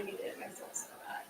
muted myself so bad.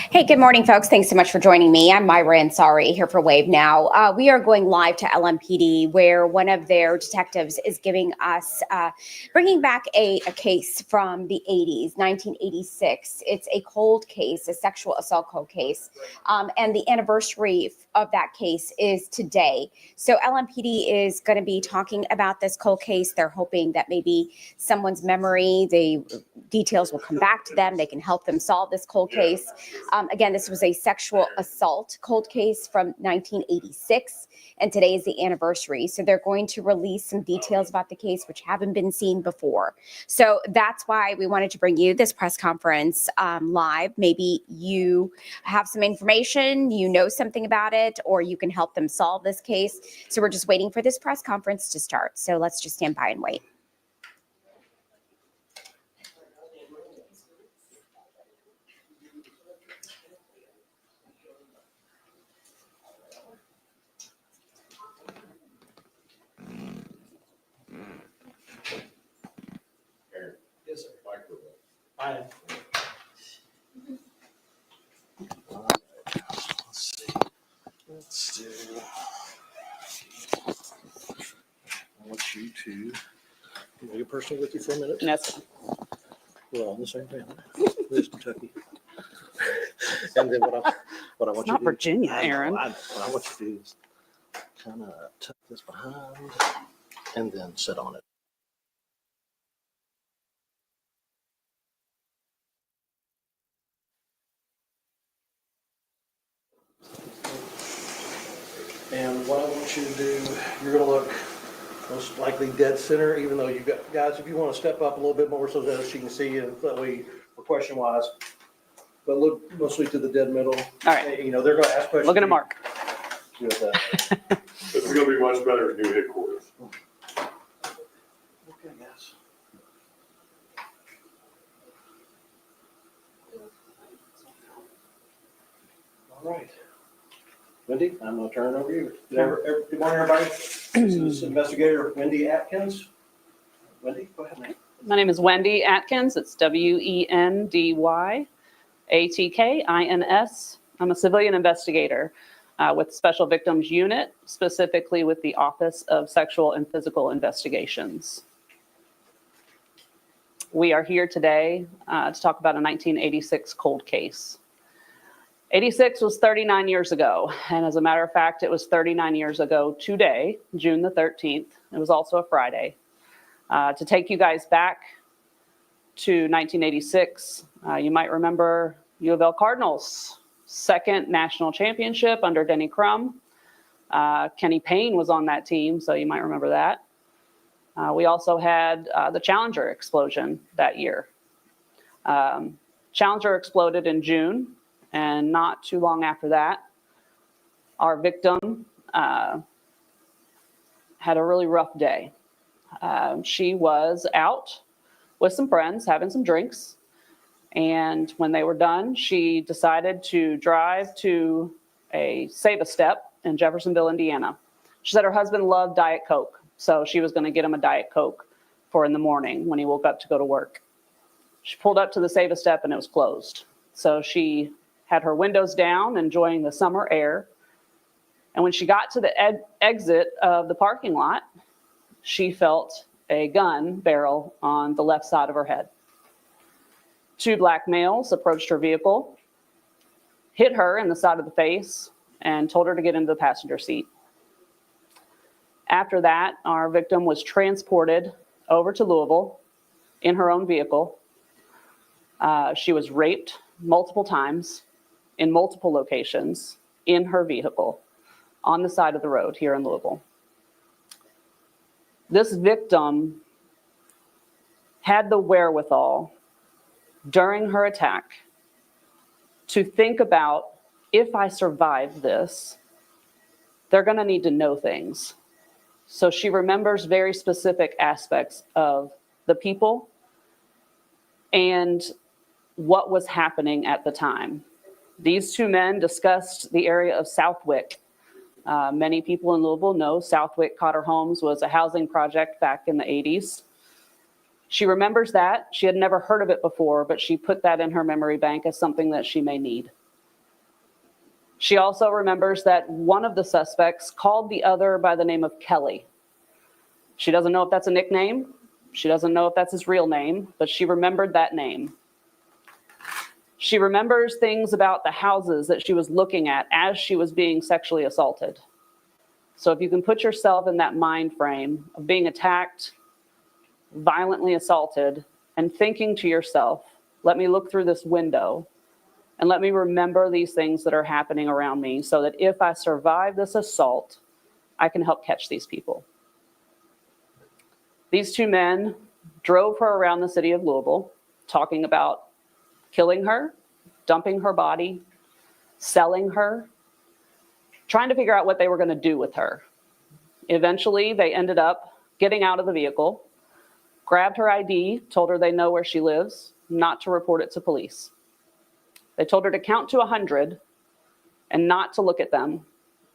Hey, good morning, folks. Thanks so much for joining me. I'm Myra Ansari here for Wave Now. We are going live to LMPD, where one of their detectives is giving us, bringing back a case from the 80s, 1986. It's a cold case, a sexual assault cold case, and the anniversary of that case is today. So LMPD is going to be talking about this cold case. They're hoping that maybe someone's memory, the details will come back to them. They can help them solve this cold case. Again, this was a sexual assault cold case from 1986, and today is the anniversary. So they're going to release some details about the case which haven't been seen before. So that's why we wanted to bring you this press conference live. Maybe you have some information, you know something about it, or you can help them solve this case. So we're just waiting for this press conference to start. So let's just stand by and wait. Yes, sir. Hi. Let's do. I want you to get your personal with you for a minute. Yes. We're all in the same family. This is Kentucky. And then what I want It's you not to do. Virginia, I know, Aaron. what I want you to do is kind of tuck this behind and then sit on it. And what I want you to do, you're going to look most likely dead center, even though you've got, guys, if you want to step up a little bit more so that she can see you, that way for question wise. But look mostly to the dead middle. All right. You know, they're going to ask questions. Looking at Mark. With that. This is gonna be much better at new headquarters. Okay, guys. All right. Wendy, I'm going to turn it over to you. Good morning, everybody. This is Investigator Wendy Atkins. Wendy, go ahead, ma'am. My name is Wendy Atkins. It's WendyAtkins. I'm a civilian investigator with Special Victims Unit, specifically with the Office of Sexual and Physical Investigations. We are here today to talk about a 1986 cold case. 86 was 39 years ago, and as a matter of fact, it was 39 years ago today, June the 13th. It was also a Friday. To take you guys back to 1986, you might remember U of L Cardinals' second national championship under Denny Crum. Kenny Payne was on that team, so you might remember that. We also had the Challenger explosion that year. Challenger exploded in June, and not too long after that, our victim had a really rough day. She was out with some friends having some drinks, and when they were done, she decided to drive to a Save-A-Step in Jeffersonville, Indiana. She said her husband loved Diet Coke, so she was going to get him a Diet Coke for in the morning when he woke up to go to work. She pulled up to the Save-A-Step and it was closed. So she had her windows down, enjoying the summer air. And when she got to the exit of the parking lot, she felt a gun barrel on the left side of her head. Two black males approached her vehicle, hit her in the side of the face, and told her to get into the passenger seat. After that, our victim was transported over to Louisville in her own vehicle. She was raped multiple times in multiple locations in her vehicle on the side of the road here in Louisville. This victim had the wherewithal during her attack to think about, if I survive this, they're going to need to know things. So she remembers very specific aspects of the people and what was happening at the time. These two men discussed the area of Southwick. Many people in Louisville know Southwick Cotter Homes was a housing project back in the 80s. She remembers that. She had never heard of it before, but she put that in her memory bank as something that she may need. She also remembers that one of the suspects called the other by the name of Kelly. She doesn't know if that's a nickname. She doesn't know if that's his real name, but she remembered that name. She remembers things about the houses that she was looking at as she was being sexually assaulted. So if you can put yourself in that mind frame of being attacked, violently assaulted, and thinking to yourself, let me look through this window and let me remember these things that are happening around me so that if I survive this assault, I can help catch these people. These two men drove her around the city of Louisville, talking about killing her, dumping her body, selling her, trying to figure out what they were going to do with her. Eventually, they ended up getting out of the vehicle, grabbed her ID, told her they know where she lives, not to report it to police. They told her to count to 100 and not to look at them,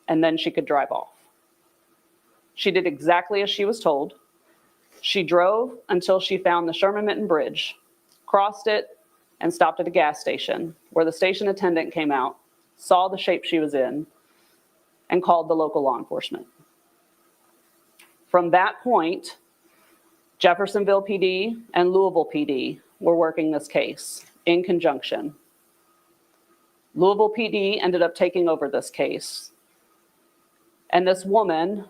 and then she could drive off. She did exactly as she was told. She drove until she found the Sherman Minton Bridge, crossed it, and stopped at a gas station where the station attendant came out, saw the shape she was in, and called the local law enforcement. From that point, Jeffersonville PD and Louisville PD were working this case in conjunction. Louisville PD ended up taking over this case. And this woman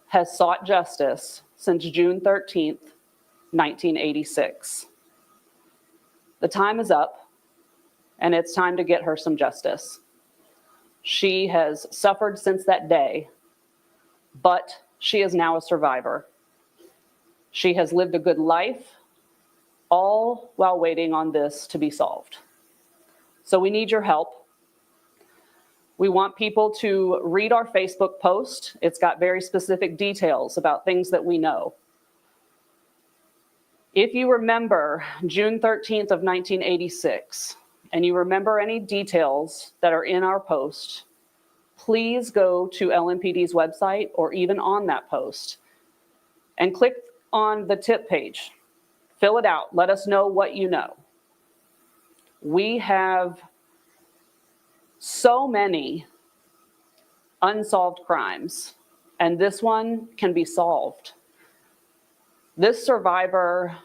has sought justice since June 13th, 1986. The time is up, and it's time to get her some justice. She has suffered since that day, but she is now a survivor. She has lived a good life, all while waiting on this to be solved. So we need your help. We want people to read our Facebook post. It's got very specific details about things that we know. If you remember June 13th of 1986, and you remember any details that are in our post, please go to LMPD's website or even on that post and click on the tip page. Fill it out. Let us know what you know. We have so many unsolved crimes, and this one can be solved. This survivor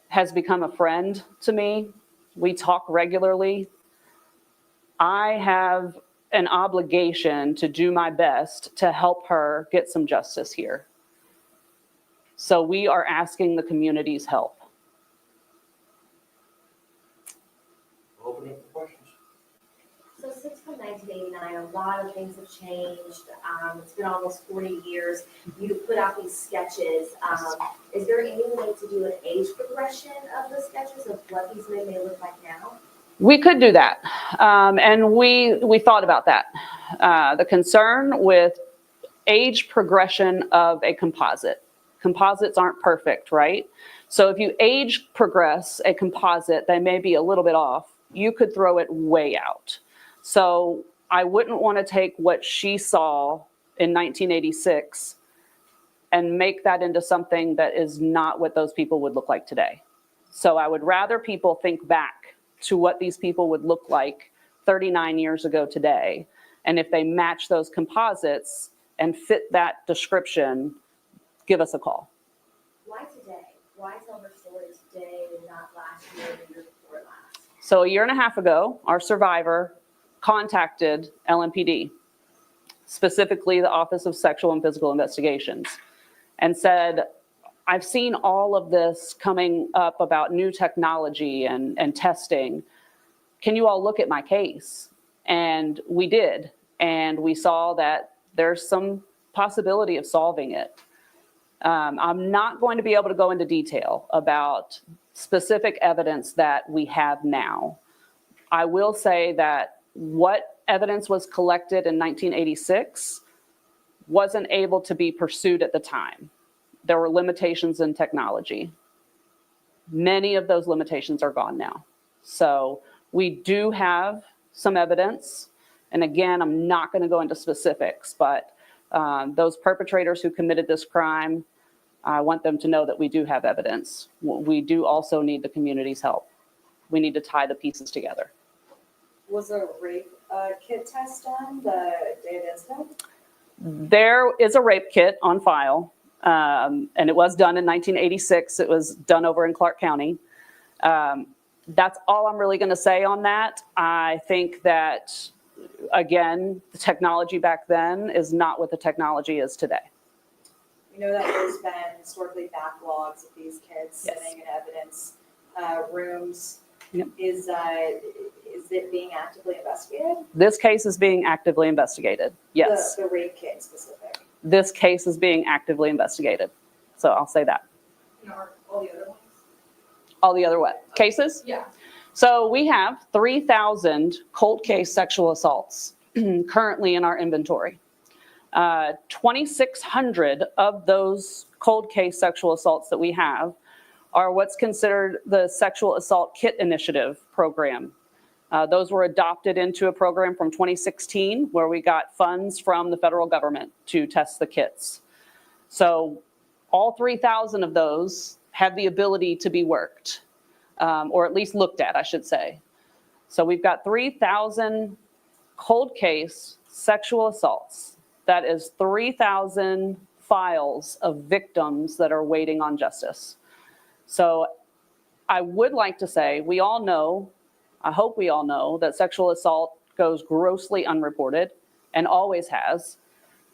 has become a friend to me. We talk regularly. I have an obligation to do my best to help her get some justice here. So we are asking the community's help. Open up for questions. So since 1989, a lot of things have changed. It's been almost 40 years. You put out these sketches. Is there any way to do an age progression of the sketches of what these men may look like now? We could do that, and we thought about that. The concern with age progression of a composite. Composites aren't perfect, right? So if you age progress a composite, they may be a little bit off. You could throw it way out. So I wouldn't want to take what she saw in 1986 and make that into something that is not what those people would look like today. So I would rather people think back to what these people would look like 39 years ago today. And if they match those composites and fit that description, give us a call. Why today? Why tell her story today and not last year or the year before last? So a year and a half ago, our survivor contacted LMPD, specifically the Office of Sexual and Physical Investigations, and said, I've seen all of this coming up about new technology and testing. Can you all look at my case? And we did. And we saw that there's some possibility of solving it. I'm not going to be able to go into detail about specific evidence that we have now. I will say that what evidence was collected in 1986 wasn't able to be pursued at the time. There were limitations in technology. Many of those limitations are gone now. So we do have some evidence. And again, I'm not going to go into specifics, but those perpetrators who committed this crime, I want them to know that we do have evidence. We do also need the community's help. We need to tie the pieces together. Was a rape kit test done the day of the incident? There is a rape kit on file, and it was done in 1986. It was done over in Clark County. That's all I'm really going to say on that. I think that, again, the technology back then is not what the technology is today. We know that there's been historically backlogs of these kids Yes. sitting in evidence rooms. Yep. Is it being actively investigated? This case is being actively investigated. Yes, The rape kit specific. this case is being actively investigated. So I'll say that. And are all the other ones? All the other what? Cases? Yeah. So we have 3,000 cold case sexual assaults currently in our inventory. 2,600 of those cold case sexual assaults that we have are what's considered the Sexual Assault Kit Initiative program. Those were adopted into a program from 2016 where we got funds from the federal government to test the kits. So all 3,000 of those have the ability to be worked, or at least looked at, I should say. So we've got 3,000 cold case sexual assaults. That is 3,000 files of victims that are waiting on justice. So I would like to say, we all know, I hope we all know, that sexual assault goes grossly unreported and always has.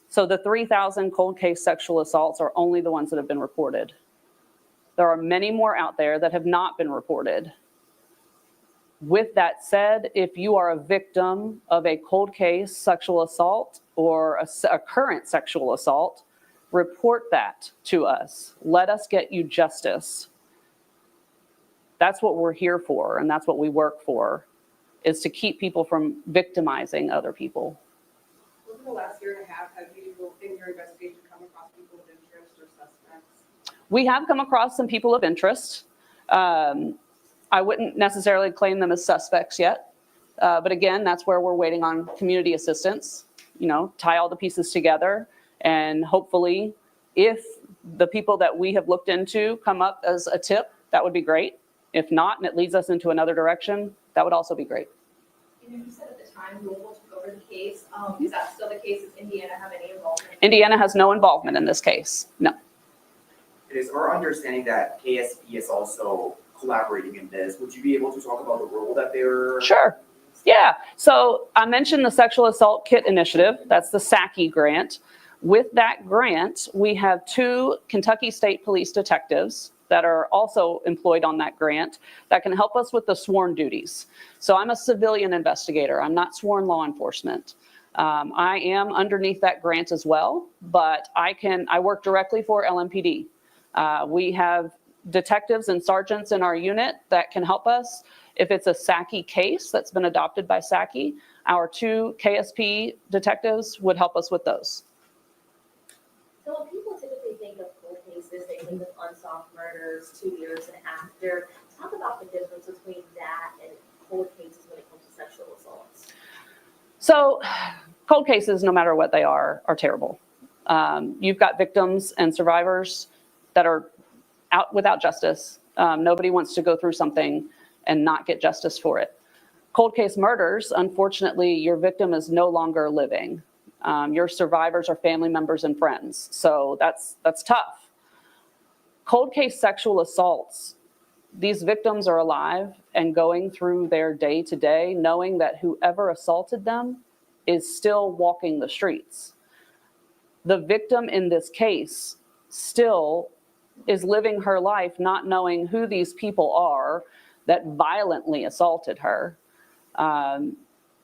So the 3,000 cold case sexual assaults are only the ones that have been reported. There are many more out there that have not been reported. With that said, if you are a victim of a cold case sexual assault or a current sexual assault, report that to us. Let us get you justice. That's what we're here for, and that's what we work for, is to keep people from victimizing other people. Within the last year and a half, have you, in your investigation, come across people of interest or suspects? We have come across some people of interest. I wouldn't necessarily claim them as suspects yet. But again, that's where we're waiting on community assistance, tie all the pieces together. And hopefully, if the people that we have looked into come up as a tip, that would be great. If not, and it leads us into another direction, that would also be great. And you said at the time Louisville took over the case. Is that still the case? Does Indiana have any involvement? Indiana has no involvement in this case. No. It is our understanding that KSP is also collaborating in this. Would you be able to talk about the role that they're? Sure. Yeah. So I mentioned the Sexual Assault Kit Initiative. That's the SACI grant. With that grant, we have 2 Kentucky State Police detectives that are also employed on that grant that can help us with the sworn duties. So I'm a civilian investigator. I'm not sworn law enforcement. I am underneath that grant as well, but I work directly for LMPD. We have detectives and sergeants in our unit that can help us. If it's a SACI case that's been adopted by SACI, our 2 KSP detectives would help us with those. So when people typically think of cold cases, they think of unsolved murders 2 years and after. Talk about the difference between that and cold cases when it comes to sexual assaults. So cold cases, no matter what they are terrible. You've got victims and survivors that are out without justice. Nobody wants to go through something and not get justice for it. Cold case murders, unfortunately, your victim is no longer living. Your survivors are family members and friends. So that's tough. Cold case sexual assaults, these victims are alive and going through their day to day, knowing that whoever assaulted them is still walking the streets. The victim in this case still is living her life not knowing who these people are that violently assaulted her.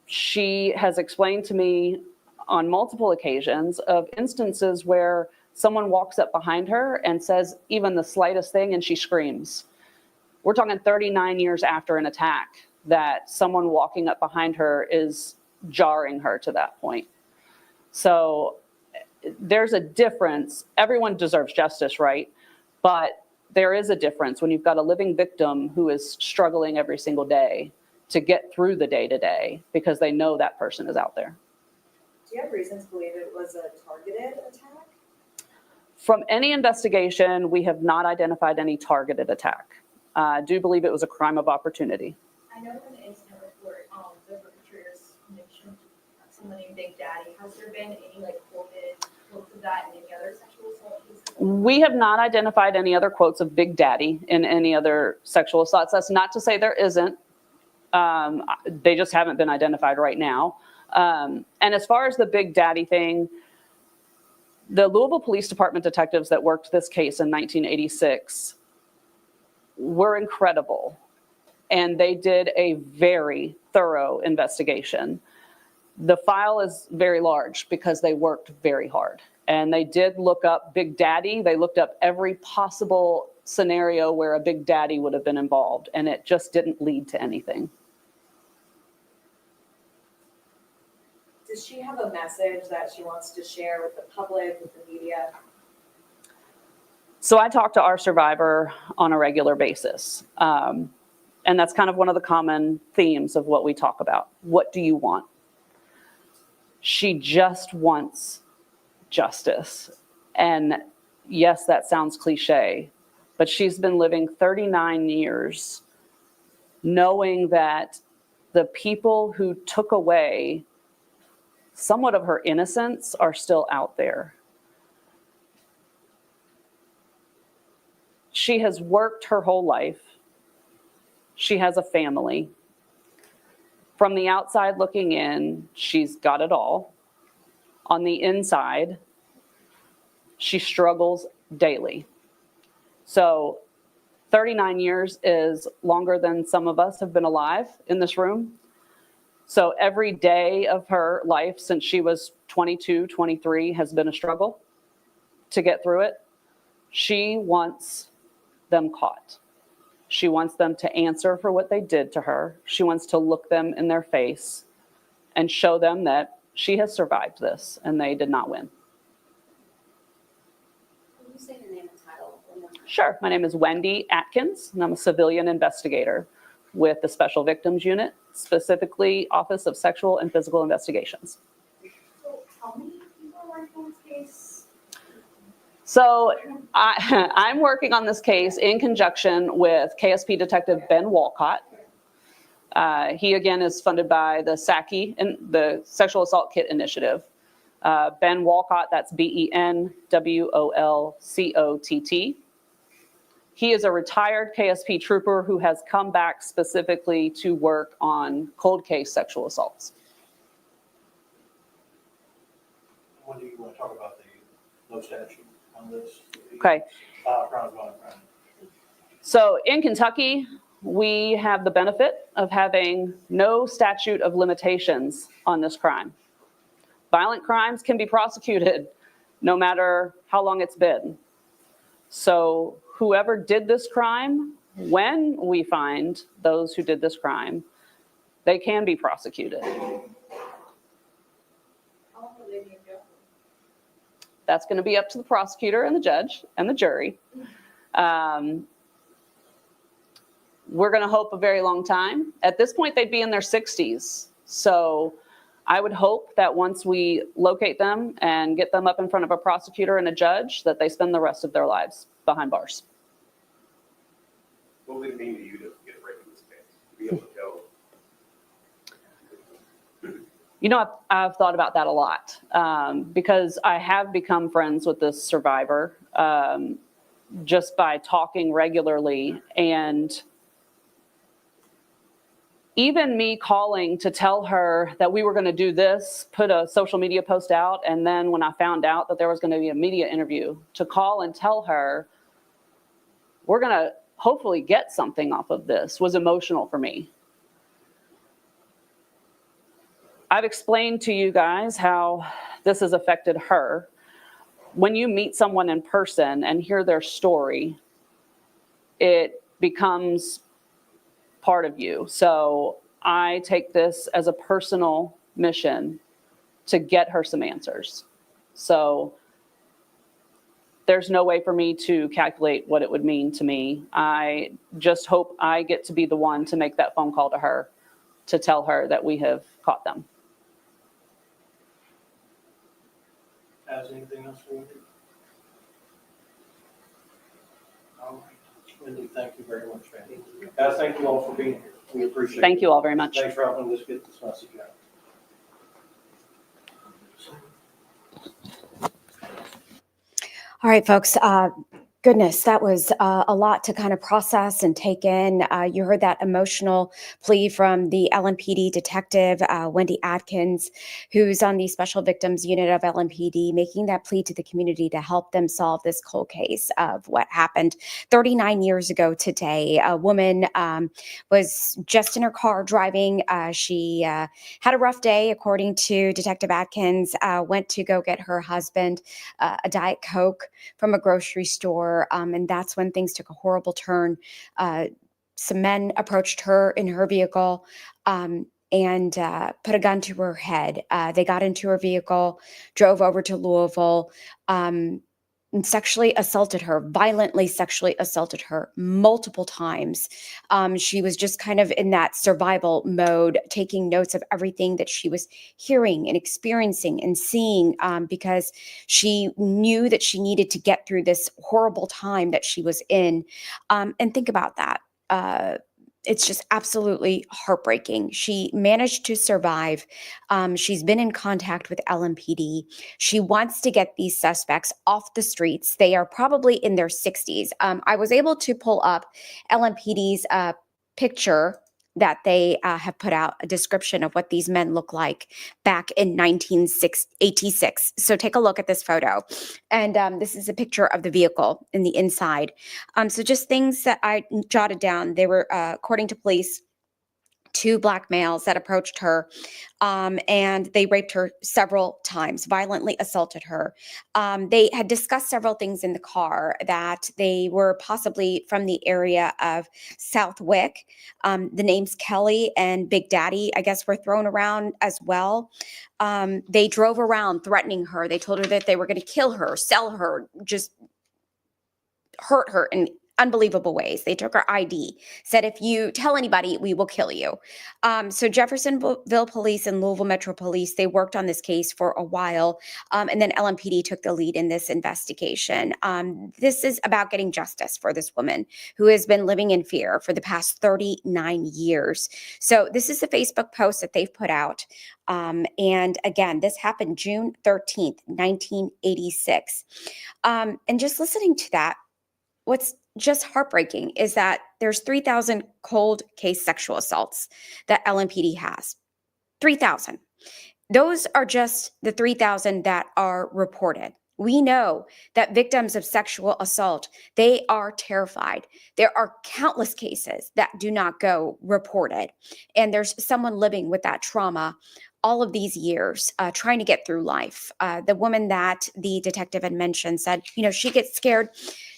She has explained to me on multiple occasions of instances where someone walks up behind her and says even the slightest thing and she screams. We're talking 39 years after an attack that someone walking up behind her is jarring her to that point. So there's a difference. Everyone deserves justice, right? But there is a difference when you've got a living victim who is struggling every single day to get through the day to day because they know that person is out there. Do you have reason to believe it was a targeted attack? From any investigation, we have not identified any targeted attack. I do believe it was a crime of opportunity. I know in the incident report, the perpetrators mentioned someone named Big Daddy. Has there been any like quoted quotes of that in any other sexual assault cases? We have not identified any other quotes of Big Daddy in any other sexual assaults. That's not to say there isn't. They just haven't been identified right now. And as far as the Big Daddy thing, the Louisville Police Department detectives that worked this case in 1986 were incredible. And they did a very thorough investigation. The file is very large because they worked very hard. And they did look up Big Daddy. They looked up every possible scenario where a Big Daddy would have been involved. And it just didn't lead to anything. Does she have a message that she wants to share with the public, with the media? So I talk to our survivor on a regular basis. And that's kind of one of the common themes of what we talk about. What do you want? She just wants justice. And yes, that sounds cliche, but she's been living 39 years knowing that the people who took away somewhat of her innocence are still out there. She has worked her whole life. She has a family. From the outside looking in, she's got it all. On the inside, she struggles daily. So 39 years is longer than some of us have been alive in this room. So every day of her life since she was 22, 23 has been a struggle to get through it. She wants them caught. She wants them to answer for what they did to her. She wants to look them in their face and show them that she has survived this and they did not win. Can you say your name and title? Sure. My name is Wendy Atkins, and I'm a civilian investigator with the Special Victims Unit, specifically Office of Sexual and Physical Investigations. So how many people are working on this case? So I'm working on this case in conjunction with KSP Detective Ben Walcott. He, again, is funded by the SACI, and the Sexual Assault Kit Initiative. Ben Walcott, that's BenWolcott. He is a retired KSP trooper who has come back specifically to work on cold case sexual assaults. When do you want to talk about the no statute on this? Okay. Crime. So in Kentucky, we have the benefit of having no statute of limitations on this crime. Violent crimes can be prosecuted no matter how long it's been. So whoever did this crime, when we find those who did this crime, they can be prosecuted. How long will they be in jail? That's going to be up to the prosecutor and the judge and the jury. We're going to hope a very long time. At this point, they'd be in their 60s. So I would hope that once we locate them and get them up in front of a prosecutor and a judge, that they spend the rest of their lives behind bars. What would it mean to you to get a break in this case? To be able to go? You know, I've thought about that a lot because I have become friends with this survivor just by talking regularly. And even me calling to tell her that we were going to do this, put a social media post out, and then when I found out that there was going to be a media interview, to call and tell her we're going to hopefully get something off of this was emotional for me. I've explained to you guys how this has affected her. When you meet someone in person and hear their story, it becomes part of you. So I take this as a personal mission to get her some answers. So there's no way for me to calculate what it would mean to me. I just hope I get to be the one to make that phone call to her to tell her that we have caught them. Has anything else for Wendy? All right. Wendy, thank you very much, man. Guys, thank you all for being here. We appreciate it. Thank you all very much. Thanks for helping us get this message out. All right, folks. Goodness, that was a lot to kind of process and take in. You heard that emotional plea from the LMPD detective, Wendy Atkins, who's on the Special Victims Unit of LMPD, making that plea to the community to help them solve this cold case of what happened 39 years ago today. A woman was just in her car driving. She had a rough day, according to Detective Atkins, went to go get her husband a Diet Coke from a grocery store. And that's when things took a horrible turn. Some men approached her in her vehicle and put a gun to her head. They got into her vehicle, drove over to Louisville, and sexually assaulted her, violently sexually assaulted her multiple times. She was just kind of in that survival mode, taking notes of everything that she was hearing and experiencing and seeing, because she knew that she needed to get through this horrible time that she was in. And think about that. It's just absolutely heartbreaking. She managed to survive. She's been in contact with LMPD. She wants to get these suspects off the streets. They are probably in their 60s. I was able to pull up LMPD's picture that they have put out, a description of what these men look like back in 1986. So take a look at this photo. And this is a picture of the vehicle in the inside. So just things that I jotted down. They were, according to police, 2 black males that approached her, and they raped her several times, violently assaulted her. They had discussed several things in the car, that they were possibly from the area of Southwick. The names Kelly and Big Daddy, I guess, were thrown around as well. They drove around threatening her. They told her that they were going to kill her, sell her, just hurt her in unbelievable ways. They took her ID, said, if you tell anybody, we will kill you. So Jeffersonville Police and Louisville Metro Police, they worked on this case for a while, and then LMPD took the lead in this investigation. This is about getting justice for this woman who has been living in fear for the past 39 years. So this is the Facebook post that they've put out. And again, this happened June 13th, 1986. And just listening to that, what's just heartbreaking is that there's 3,000 cold case sexual assaults that LMPD has. 3,000. Those are just the 3,000 that are reported. We know that victims of sexual assault, they are terrified. There are countless cases that do not go reported. And there's someone living with that trauma all of these years, trying to get through life. The woman that the detective had mentioned said, she gets scared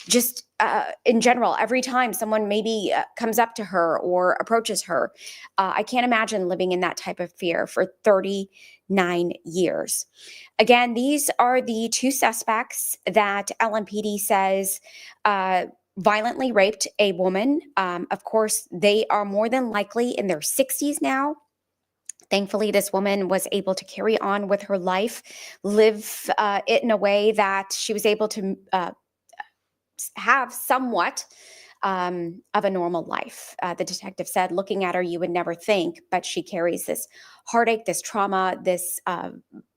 just in general, every time someone maybe comes up to her or approaches her. I can't imagine living in that type of fear for 39 years. Again, these are the 2 suspects that LMPD says violently raped a woman. Of course, they are more than likely in their 60s now. Thankfully, this woman was able to carry on with her life, live it in a way that she was able to have somewhat of a normal life. The detective said, looking at her, you would never think, but she carries this heartache, this trauma, this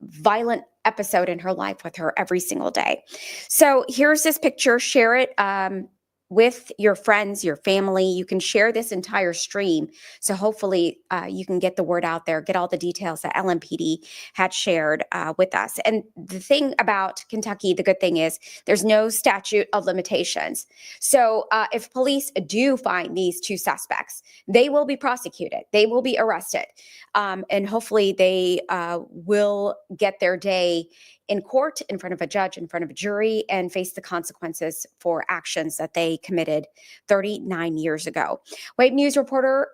violent episode in her life with her every single day. So here's this picture. Share it with your friends, your family. You can share this entire stream. So hopefully you can get the word out there, get all the details that LMPD had shared with us. And the thing about Kentucky, the good thing is there's no statute of limitations. So if police do find these 2 suspects, they will be prosecuted. They will be arrested. And hopefully they will get their day in court, in front of a judge, in front of a jury, and face the consequences for actions that they committed 39 years ago. Wave News reporter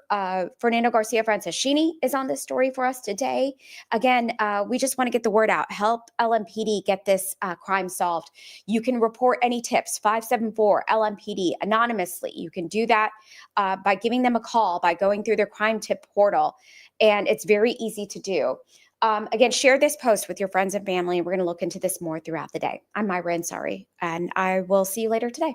Fernando Garcia Franceschini is on this story for us today. Again, we just want to get the word out. Help LMPD get this crime solved. You can report any tips, 574 LMPD anonymously. You can do that by giving them a call, by going through their crime tip portal, and it's very easy to do. Again, share this post with your friends and family. We're going to look into this more throughout the day. I'm Myra Ansari, and I will see you later today.